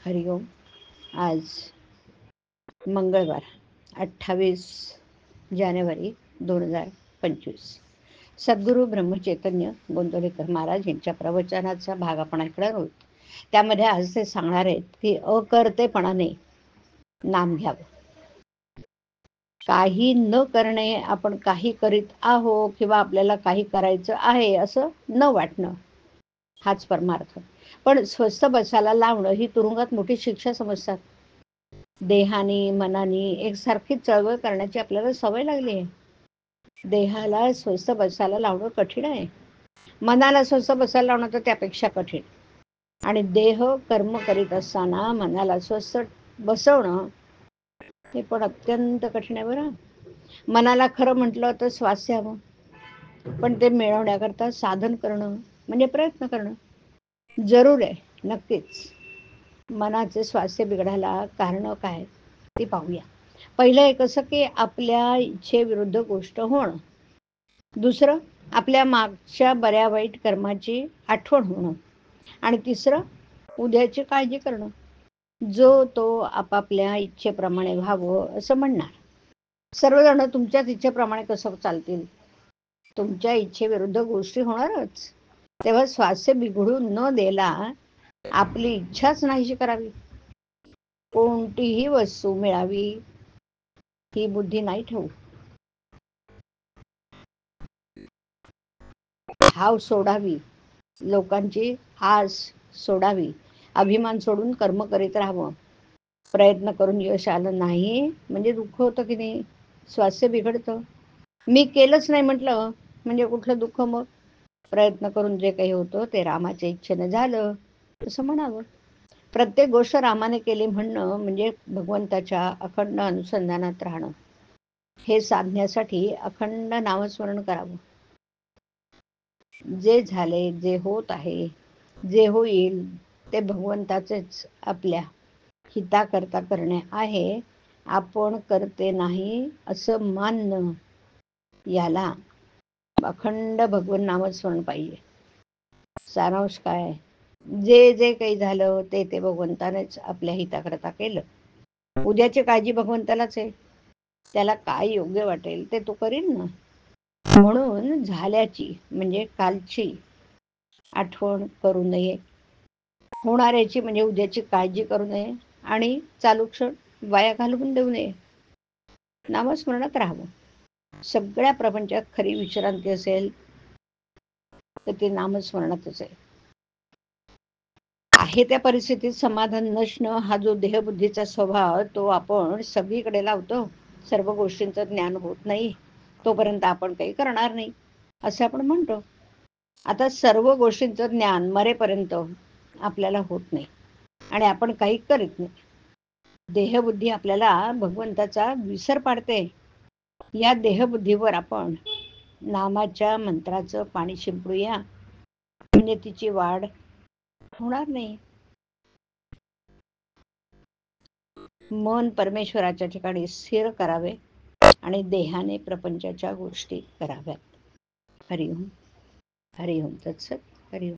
हरिओम. आज मंगळवार 28 जानेवारी 2025. सद्गुरू ब्रह्मचैतन्य गोंदवलेकर महाराज यांच्या प्रवचनाचा भाग आपण ऐकणार आहोत. त्यामध्ये आज ते सांगणार आहेत की अकर्तेपणाने नाम घ्यावं. काही न करणे, आपण काही करीत आहो किंवा आपल्याला काही करायचं आहे असं न वाटणं, हाच परमार्थ. पण स्वस्थ बसायला लावणं ही तुरुंगात मोठी शिक्षा समजतात. देहाने मनाने एकसारखी चळवळ करण्याची आपल्याला सवय लागली आहे. देहाला स्वस्थ बसायला लावणं कठीण आहे, मनाला स्वस्थ बसायला लावणं तर त्यापेक्षा कठीण. आणि देह कर्म करीत असताना मनाला स्वस्थ बसवणं हे पण अत्यंत कठीण आहे बरं. मनाला खरं म्हटलं तर स्वास्थ्य हवं, पण ते मिळवण्याकरता साधन करणं म्हणजे प्रयत्न करणं जरूर आहे. नक्कीच मनाचे स्वास्थ्य बिघडायला कारण काय ते पाहूया. पहिलं एक असं की आपल्या इच्छेविरुद्ध गोष्ट होणं. दुसरं आपल्या मागच्या बऱ्या वाईट कर्माची आठवण होणं. आणि तिसरं उद्याची काळजी करणं. जो तो आपापल्या इच्छेप्रमाणे व्हावं असं म्हणणार. सर्वजण तुमच्याच इच्छेप्रमाणे कसं चालतील? तुमच्या इच्छेविरुद्ध गोष्टी होणारच. तेव्हा स्वास्थ्य बिघडू न देला आपली इच्छाच नाहीशी करावी. कोणतीही वस्तू मिळावी ही बुद्धी नाही ठेवू. हाव सोडावी, लोकांची आस सोडावी, अभिमान सोडून कर्म करीत राहावं. प्रयत्न करून यश आलं नाही म्हणजे दुःख होतं की नाही, स्वास्थ्य बिघडतं. मी केलंच नाही म्हटलं म्हणजे कुठलं दुःख? मग प्रयत्न करून जे काही होतं ते रामाच्या इच्छेने झालं असं म्हणावं. प्रत्येक गोष्ट रामाने केली म्हणणं म्हणजे भगवंताच्या अखंड अनुसंधानात राहणं. हे साधण्यासाठी अखंड नामस्मरण करावं. जे झाले, जे होत आहे, जे होईल ते भगवंताचेच आपल्या हिताकरता करणे आहे. आपण करते नाही असं मानणं, याला अखंड भगवन नामस्मरण पाहिजे. सारांश काय? जे जे काही झालं ते भगवंतानेच आपल्या हिताकरता केलं. उद्याची काळजी भगवंतालाच आहे. त्याला काय योग्य वाटेल ते तो करीन ना. म्हणून झाल्याची म्हणजे कालची आठवण करू नये, होणाऱ्याची म्हणजे उद्याची काळजी करू नये आणि चालू क्षण वाया घालवून देऊ नये. नामस्मरणात राहावं. सगळ्या प्रपंचात खरी विश्रांती असेल तर ते नामस्मरणातच आहे. त्या परिस्थितीत समाधान नसणं हा जो देहबुद्धीचा स्वभाव तो आपण सगळीकडे लावतो. सर्व गोष्टींचं ज्ञान होत नाही तोपर्यंत आपण काही करणार नाही असं आपण म्हणतो. आता सर्व गोष्टींचं ज्ञान मरेपर्यंत आपल्याला होत नाही आणि आपण काही करीत नाही. देहबुद्धी आपल्याला भगवंताचा विसर पाडते. या देहबुद्धीवर आपण नामाच्या मंत्राचं पाणी शिंपडूया म्हणजे तिची वाढ होणार नाही. मन परमेश्वराच्या ठिकाणी स्थिर करावे आणि देहाने प्रपंचाच्या गोष्टी कराव्यात. हरिओम. हरिओम तत्सत. हरिओम.